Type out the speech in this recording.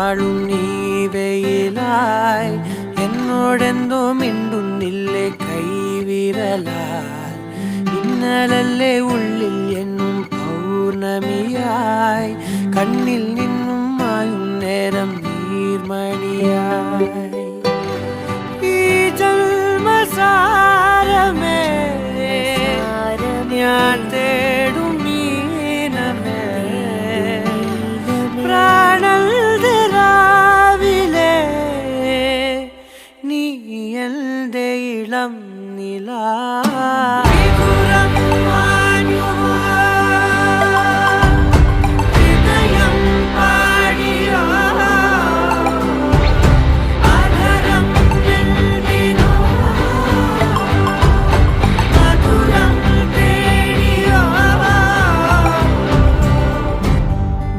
നാളും നീ വെയിലായി എന്നോടെന്തോ മിണ്ടുന്നില്ലേ കൈവിരലാൽ ഇന്നലല്ലേ ഉള്ളിൽ എന്നും പൗർണമിയായി കണ്ണിൽ നിന്നും മായും നേരം നീർമണിയായി